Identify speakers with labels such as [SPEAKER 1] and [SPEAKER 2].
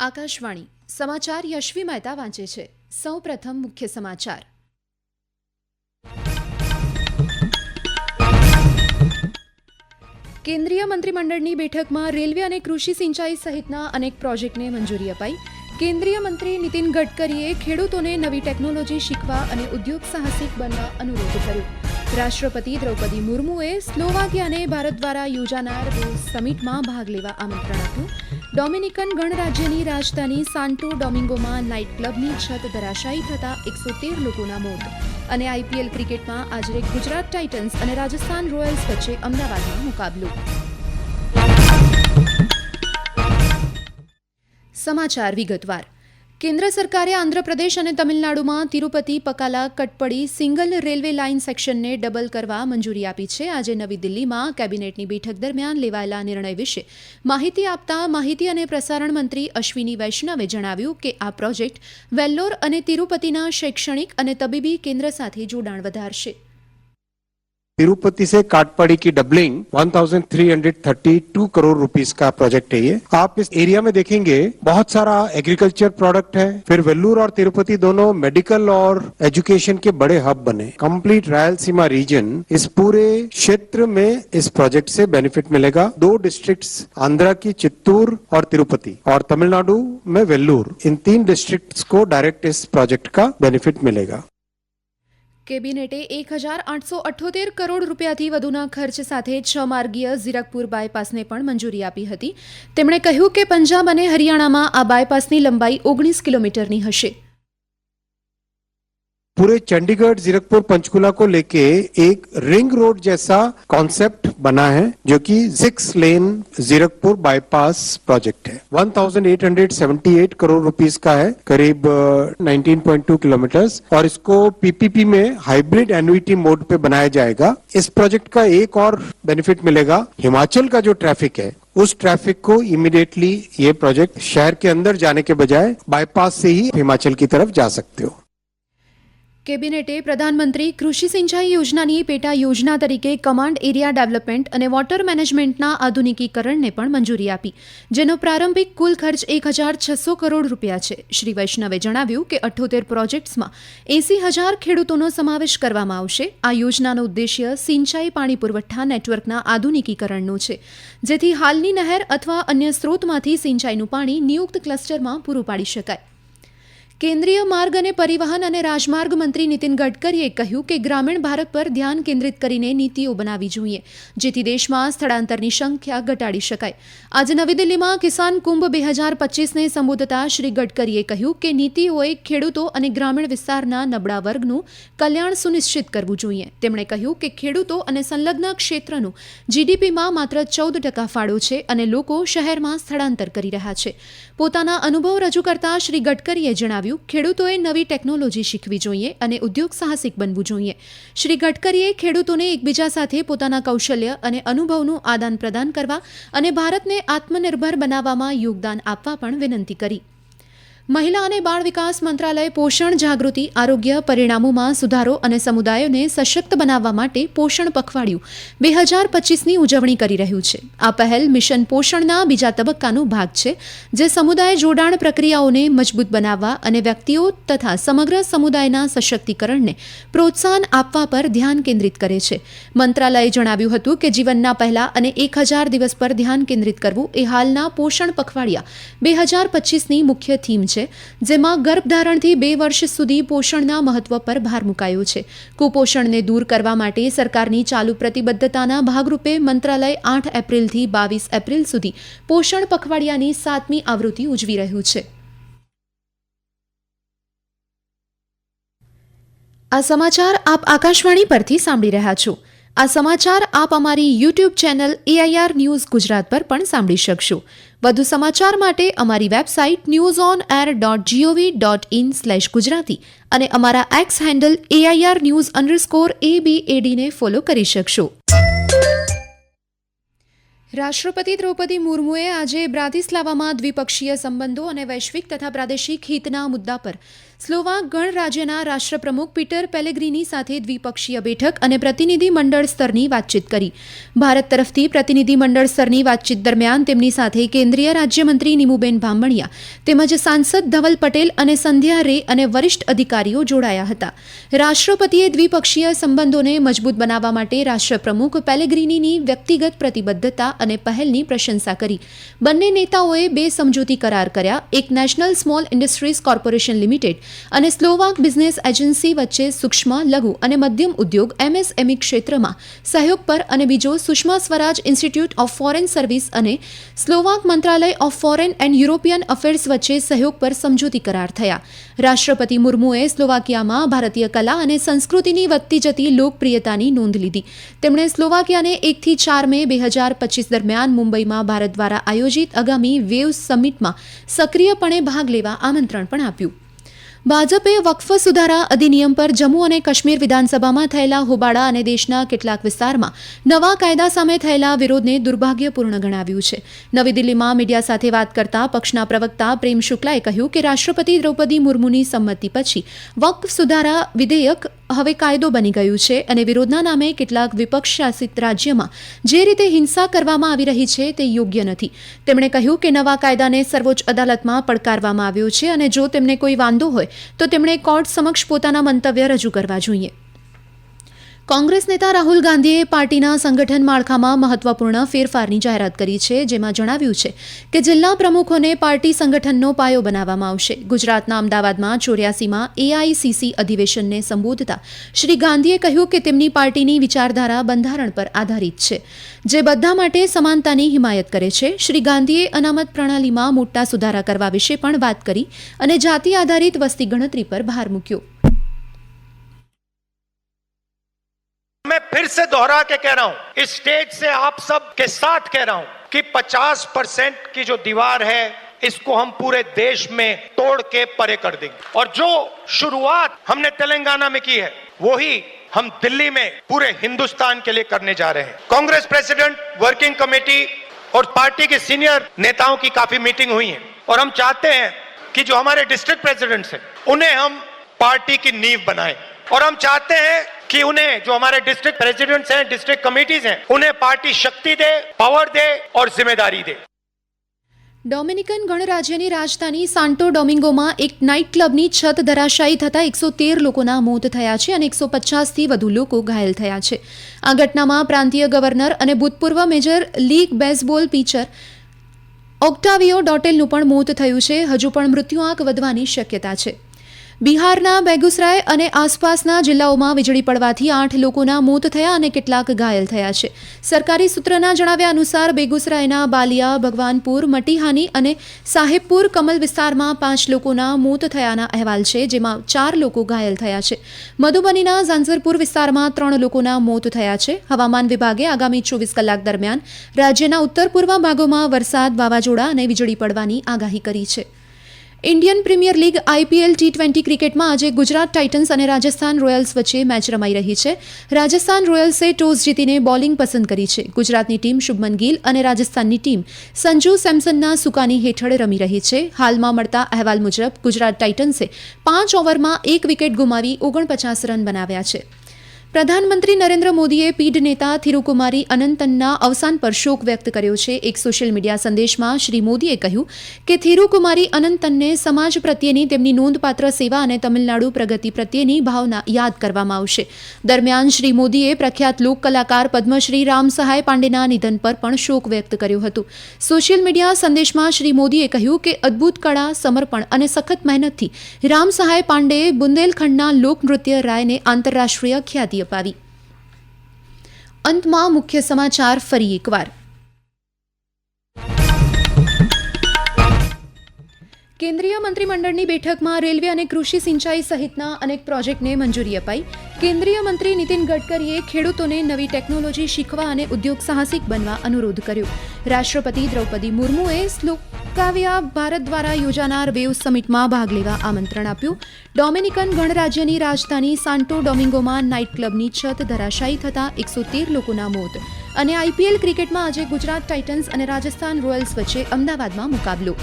[SPEAKER 1] આકાશવાણી સમાચાર યશવી મહેતા વાંચે છે. સૌપ્રથમ મુખ્ય સમાચાર. કેન્દ્રીય મંત્રીમંડળની બેઠકમાં રેલવે અને કૃષિ સિંચાઈ સહિતના અનેક પ્રોજેક્ટને મંજૂરી અપાઈ. કેન્દ્રીય મંત્રી નીતિન ગડકરીએ ખેડૂતોને નવી ટેકનોલોજી શીખવા અને ઉદ્યોગ સાહસિક બનવા અનુરોધ કર્યો. રાષ્ટ્રપતિ દ્રૌપદી મુર્મુએ સ્લોવાકિયાને ભારત દ્વારા યોજાનાર સમિટમાં ભાગ લેવા આમંત્રણ આપ્યું. ડોમિનિકન ગણરાજ્યની રાજધાની સાન્ટો ડોમિંગોમાં નાઇટ ક્લબની છત ધરાશાયી થતા 113 લોકોના મોત. અને આઈપીએલ ક્રિકેટમાં આજે ગુજરાત ટાઇટન્સ અને રાજસ્થાન રોયલ્સ વચ્ચે અમદાવાદમાં મુકાબલો. સમાચાર વિગતવાર. કેન્દ્ર સરકારે આંધ્રપ્રદેશ અને તમિલનાડુમાં Tirupati Pakala Katpadi single railway line સેક્શનને ડબલ કરવા મંજૂરી આપી છે. આજે નવી દિલ્હીમાં કેબિનેટની બેઠક દરમિયાન લેવાયેલા નિર્ણય વિશે માહિતી આપતા માહિતી અને પ્રસારણ મંત્રી અશ્વિની વૈષ્ણવે જણાવ્યું કે આ પ્રોજેક્ટ વેલ્લોર અને તિરુપતિના શૈક્ષણિક અને તબીબી કેન્દ્ર સાથે જોડાણ વધારશે.
[SPEAKER 2] तिरुपति से काटपाड़ी की डबलिंग 1332 करोड़ रुपीस का प्रोजेक्ट है ये. आप इस एरिया में देखेंगे बहुत सारा एग्रीकल्चर प्रोडक्ट है. फिर वेल्लूर और तिरुपति दोनों मेडिकल और एजुकेशन के बड़े हब बने. कंप्लीट रायलसीमा रीजन इस पूरे क्षेत्र में इस प्रोजेक्ट से बेनिफिट मिलेगा. 2 डिस्ट्रिक्ट्स आंध्रा की चित्तूर और तिरुपति और तमिलनाडु में वेल्लूर, इन 3 डिस्ट्रिक्ट्स को डायरेक्ट इस प्रोजेक्ट का बेनिफिट मिलेगा.
[SPEAKER 1] કેબિનેટે 1878 કરોડ રૂપિયાથી વધુના ખર્ચ સાથે 6 માર્ગીય ઝીરકપુર બાયપાસને પણ મંજૂરી આપી હતી. તેમણે કહ્યું કે પંજાબ અને હરિયાણામાં આ બાયપાસની લંબાઈ 19 કિલોમીટરની હશે.
[SPEAKER 2] पूरे चंडीगढ़ जीरकपुर पंचकुला को लेके एक रिंग रोड जैसा कॉन्सेप्ट बना है जो कि 6 लेन जीरकपुर बाईपास प्रोजेक्ट है. 1878 करोड़ रुपीस का है, करीब 19.2 किलोमीटर्स, और इसको पीपीपी में हाइब्रिड एन्युइटी मोड पे बनाया जाएगा. इस प्रोजेक्ट का एक और बेनिफिट मिलेगा. हिमाचल का जो ट्रैफिक है उस ट्रैफिक को इमीडिएटली ये प्रोजेक्ट शहर के अंदर जाने के बजाय बाईपास से ही हिमाचल की तरफ जा सकते हो.
[SPEAKER 1] કેબિનેટે પ્રધાનમંત્રી કૃષિ સિંચાઈ યોજનાની પેટા યોજના તરીકે કમાન્ડ એરિયા ડેવલપમેન્ટ અને વોટર મેનેજમેન્ટના આધુનિકીકરણને પણ મંજૂરી આપી, જેનો પ્રારંભિક કુલ ખર્ચ 1600 કરોડ રૂપિયા છે. શ્રી વૈષ્ણવે જણાવ્યું કે 78 પ્રોજેક્ટ્સમાં 80,000 ખેડૂતોનો સમાવેશ કરવામાં આવશે. આ યોજનાનો ઉદ્દેશ્ય સિંચાઈ પાણી પુરવઠા નેટવર્કના આધુનિકીકરણનો છે, જેથી હાલની નહેર અથવા અન્ય સ્ત્રોતમાંથી સિંચાઈનું પાણી નિયુક્ત ક્લસ્ટરમાં પૂરું પાડી શકાય. કેન્દ્રીય માર્ગ અને પરિવહન અને રાજમાર્ગ મંત્રી નીતિન ગડકરીએ કહ્યું કે ગ્રામીણ ભારત પર ધ્યાન કેન્દ્રિત કરીને નીતિઓ બનાવવી જોઈએ, જેથી દેશમાં સ્થળાંતરની સંખ્યા ઘટાડી શકાય. આજે નવી દિલ્હીમાં કિસાન કુંભ 2025ને સંબોધતા શ્રી ગડકરીએ કહ્યું કે નીતિઓએ ખેડૂતો અને ગ્રામીણ વિસ્તારના નબળા વર્ગનું કલ્યાણ સુનિશ્ચિત કરવું જોઈએ. તેમણે કહ્યું કે ખેડૂતો અને સંલગ્ન ક્ષેત્રનું જીડીપીમાં માત્ર 14% ફાળો છે અને લોકો શહેરમાં સ્થળાંતર કરી રહ્યા છે. પોતાના અનુભવ રજૂ કરતા શ્રી ગડકરીએ જણાવ્યું, ખેડૂતોએ નવી ટેકનોલોજી શીખવી જોઈએ અને ઉદ્યોગ સાહસિક બનવું જોઈએ. શ્રી ગડકરીએ ખેડૂતોને એકબીજા સાથે પોતાના કૌશલ્ય અને અનુભવનું આદાન પ્રદાન કરવા અને ભારતને આત્મનિર્ભર બનાવવામાં યોગદાન આપવા પણ વિનંતી કરી. મહિલા અને બાળ વિકાસ મંત્રાલય પોષણ જાગૃતિ, આરોગ્ય, પરિણામોમાં સુધારો અને સમુદાયોને સશક્ત બનાવવા માટે પોષણ પખવાડિયું 2025ની ઉજવણી કરી રહ્યું છે. આ પહેલ મિશન પોષણના બીજા તબક્કાનો ભાગ છે, જે સમુદાય જોડાણ પ્રક્રિયાઓને મજબૂત બનાવવા અને વ્યક્તિઓ તથા સમગ્ર સમુદાયના સશક્તિકરણને પ્રોત્સાહન આપવા પર ધ્યાન કેન્દ્રિત કરે છે. મંત્રાલયે જણાવ્યું હતું કે જીવનના પહેલા અને 1000 દિવસ પર ધ્યાન કેન્દ્રિત કરવું એ હાલના પોષણ પખવાડિયા 2025ની મુખ્ય થીમ છે, જેમાં ગર્ભધારણથી 2 વર્ષ સુધી પોષણના મહત્વ પર ભાર મુકાયો છે. કુપોષણને દૂર કરવા માટે સરકારની ચાલુ પ્રતિબદ્ધતાના ભાગરૂપે મંત્રાલય 8 એપ્રિલથી 22 એપ્રિલ સુધી પોષણ પખવાડિયાની 7મી આવૃત્તિ ઉજવી રહ્યું છે. આ સમાચાર આપ આકાશવાણી પરથી સાંભળી રહ્યા છો. આ સમાચાર આપ અમારી YouTube channel AIR news Gujarat પર પણ સાંભળી શકશો. વધુ સમાચાર માટે અમારી વેબસાઇટ newsonair.gov.in/gujarati અને અમારા એક્સ હેન્ડલ AIR_news_ABAD ને ફોલો કરી શકશો. રાષ્ટ્રપતિ દ્રૌપદી મુર્મુએ આજે બ્રાતિસ્લાવામાં દ્વિપક્ષીય સંબંધો અને વૈશ્વિક તથા પ્રાદેશિક હિતના મુદ્દા પર સ્લોવાક ગણરાજ્યના રાષ્ટ્રપ્રમુખ પીટર પેલેગ્રીની સાથે દ્વિપક્ષીય બેઠક અને પ્રતિનિધિ મંડળ સ્તરની વાતચીત કરી. ભારત તરફથી પ્રતિનિધિ મંડળ સ્તરની વાતચીત દરમિયાન તેમની સાથે કેન્દ્રીય રાજ્યમંત્રી નીમુબેન બામણિયા તેમજ સાંસદ ધવલ પટેલ અને સંધ્યા રે અને વરિષ્ઠ અધિકારીઓ જોડાયા હતા. રાષ્ટ્રપતિએ દ્વિપક્ષીય સંબંધોને મજબૂત બનાવવા માટે રાષ્ટ્રપ્રમુખ પેલેગ્રીનીની વ્યક્તિગત પ્રતિબદ્ધતા અને પહેલની પ્રશંસા કરી. બંને નેતાઓએ 2 સમજૂતી કરાર કર્યા. એક national small industries corporation limited અને સ્લોવાક બિઝનેસ એજન્સી વચ્ચે સૂક્ષ્મ, લઘુ અને મધ્યમ ઉદ્યોગ MSME ક્ષેત્રમાં સહયોગ પર અને બીજો Sushma Swaraj institute of foreign service અને સ્લોવાક મંત્રાલય of foreign and European affairs વચ્ચે સહયોગ પર સમજૂતી કરાર થયા. રાષ્ટ્રપતિ મુર્મુએ સ્લોવાકિયામાં ભારતીય કલા અને સંસ્કૃતિની વધતી જતી લોકપ્રિયતાની નોંધ લીધી. તેમણે સ્લોવાકિયાને 1 થી 4 મે 2025 દરમિયાન મુંબઈમાં ભારત દ્વારા આયોજિત આગામી વેવ સમિટમાં સક્રિયપણે ભાગ લેવા આમંત્રણ પણ આપ્યું. ભાજપે વક્ફ સુધારા અધિનિયમ પર જમ્મુ અને કાશ્મીર વિધાનસભામાં થયેલા હોબાળા અને દેશના કેટલાક વિસ્તારમાં નવા કાયદા સામે થયેલા વિરોધને દુર્ભાગ્યપૂર્ણ ગણાવ્યું છે. નવી દિલ્હીમાં મીડિયા સાથે વાત કરતા પક્ષના પ્રવક્તા પ્રેમ શુક્લાએ કહ્યું કે રાષ્ટ્રપતિ દ્રૌપદી મુર્મુની સંમતિ પછી વક્ફ સુધારા વિધેયક હવે કાયદો બની ગયું છે અને વિરોધના નામે કેટલાક વિપક્ષ શાસિત રાજ્યમાં જે રીતે હિંસા કરવામાં આવી રહી છે તે યોગ્ય નથી. તેમણે કહ્યું કે નવા કાયદાને સર્વોચ્ચ અદાલતમાં પડકારવામાં આવ્યો છે અને જો તેમને કોઈ વાંધો હોય તો તેમણે કોર્ટ સમક્ષ પોતાના મંતવ્ય રજૂ કરવા જોઈએ. કોંગ્રેસ નેતા રાહુલ ગાંધીએ પાર્ટીના સંગઠન માળખામાં મહત્વપૂર્ણ ફેરફારની જાહેરાત કરી છે, જેમાં જણાવ્યું છે કે જિલ્લા પ્રમુખોને પાર્ટી સંગઠનનો પાયો બનાવવામાં આવશે. ગુજરાતના અમદાવાદમાં 84માં AICC અધિવેશનને સંબોધતા શ્રી ગાંધીએ કહ્યું કે તેમની પાર્ટીની વિચારધારા બંધારણ પર આધારિત છે, જે બધા માટે સમાનતાની હિમાયત કરે છે. શ્રી ગાંધીએ અનામત પ્રણાલીમાં મોટા સુધારા કરવા વિશે પણ વાત કરી અને જાતિ આધારિત વસ્તી ગણતરી પર ભાર મૂક્યો.
[SPEAKER 3] मैं फिर से दोहरा के कह रहा हूं, इस स्टेज से आप सब के साथ कह रहा हूं कि 50% की जो दीवार है इसको हम पूरे देश में तोड़ के परे कर देंगे और जो शुरुआत हमने तेलंगाना में की है वही हम दिल्ली में पूरे हिंदुस्तान के लिए करने जा रहे हैं. कांग्रेस प्रेसिडेंट, वर्किंग कमेटी और पार्टी के सीनियर नेताओं की काफी मीटिंग हुई है और हम चाहते हैं कि जो हमारे डिस्ट्रिक्ट प्रेसिडेंट्स हैं उन्हें हम पार्टी की नींव बनाएं और हम चाहते हैं कि उन्हें जो हमारे डिस्ट्रिक्ट प्रेसिडेंट्स हैं, डिस्ट्रिक्ट कमेटीज हैं, उन्हें पार्टी शक्ति दे, पावर दे और जिम्मेदारी दे.
[SPEAKER 1] ડોમિનિકન ગણરાજ્યની રાજધાની સાન્ટો ડોમિંગોમાં એક નાઇટ ક્લબની છત ધરાશાયી થતાં 113 લોકોના મોત થયા છે અને 150થી વધુ લોકો ઘાયલ થયા છે. આ ઘટનામાં પ્રાંતીય ગવર્નર અને ભૂતપૂર્વ મેજર લીગ બેઝબોલ પિચર ઓક્ટાવિયો ડોટેલનું પણ મોત થયું છે. હજુ પણ મૃત્યુઆંક વધવાની શક્યતા છે. બિહારના બેગુસરાય અને આસપાસના જિલ્લાઓમાં વીજળી પડવાથી 8 લોકોના મોત થયા અને કેટલાક ઘાયલ થયા છે. સરકારી સૂત્રના જણાવ્યા અનુસાર બેગુસરાયના બાલિયા, ભગવાનપુર, મટીહાની અને સાહેબપુર કમલ વિસ્તારમાં 5 લોકોના મોત થયાના અહેવાલ છે, જેમાં 4 લોકો ઘાયલ થયા છે. મધુબનીના ઝાંઝરપુર વિસ્તારમાં 3 લોકોના મોત થયા છે. હવામાન વિભાગે આગામી 24 કલાક દરમિયાન રાજ્યના ઉત્તર પૂર્વ ભાગોમાં વરસાદ, વાવાઝોડા અને વીજળી પડવાની આગાહી કરી છે. Indian premier league IPL T20 ક્રિકેટમાં આજે ગુજરાત ટાઇટન્સ અને રાજસ્થાન રોયલ્સ વચ્ચે મેચ રમાઈ રહી છે. રાજસ્થાન રોયલ્સે ટોસ જીતીને બોલિંગ પસંદ કરી છે. ગુજરાતની ટીમ શુભમન ગિલ અને રાજસ્થાનની ટીમ સંજુ સેમસનના સુકાની હેઠળ રમી રહી છે. હાલમાં મળતા અહેવાલ મુજબ ગુજરાત ટાઇટન્સે 5 ઓવરમાં 1 વિકેટ ગુમાવી 49 રન બનાવ્યા છે. પ્રધાનમંત્રી નરેન્દ્ર મોદીએ પીઢ નેતા થિરુકુમારી અનંતનના અવસાન પર શોક વ્યક્ત કર્યો છે. એક સોશિયલ મીડિયા સંદેશમાં શ્રી મોદીએ કહ્યું કે થિરુકુમારી અનંતનને સમાજ પ્રત્યેની તેમની નોંધપાત્ર સેવા અને તમિલનાડુ પ્રગતિ પ્રત્યેની ભાવના યાદ કરવામાં આવશે. દરમિયાન શ્રી મોદીએ પ્રખ્યાત લોક કલાકાર પદ્મશ્રી રામ સહાય પાંડેના નિધન પર પણ શોક વ્યક્ત કર્યો હતો. સોશિયલ મીડિયા સંદેશમાં શ્રી મોદીએ કહ્યું કે અદ્ભુત કળા, સમર્પણ અને સખત મહેનતથી રામ સહાય પાંડેએ બુંદેલખંડના લોકનૃત્ય રાયને આંતરરાષ્ટ્રીય ખ્યાતિ અપાવી. અંતમાં મુખ્ય સમાચાર ફરી એકવાર. કેન્દ્રીય મંત્રીમંડળની બેઠકમાં રેલવે અને કૃષિ સિંચાઈ સહિતના અનેક પ્રોજેક્ટને મંજૂરી અપાઈ. કેન્દ્રીય મંત્રી નીતિન ગડકરીએ ખેડૂતોને નવી ટેકનોલોજી શીખવા અને ઉદ્યોગ સાહસિક બનવા અનુરોધ કર્યો. રાષ્ટ્રપતિ દ્રૌપદી મુર્મુએ સ્લોવાકિયા ભારત દ્વારા યોજાનાર વેવ સમિટમાં ભાગ લેવા આમંત્રણ આપ્યું. ડોમિનિકન ગણરાજ્યની રાજધાની સાન્ટો ડોમિંગોમાં નાઇટ ક્લબની છત ધરાશાયી થતાં 113 લોકોના મોત. અને IPL ક્રિકેટમાં આજે ગુજરાત ટાઇટન્સ અને રાજસ્થાન રોયલ્સ વચ્ચે અમદાવાદમાં મુકાબલો.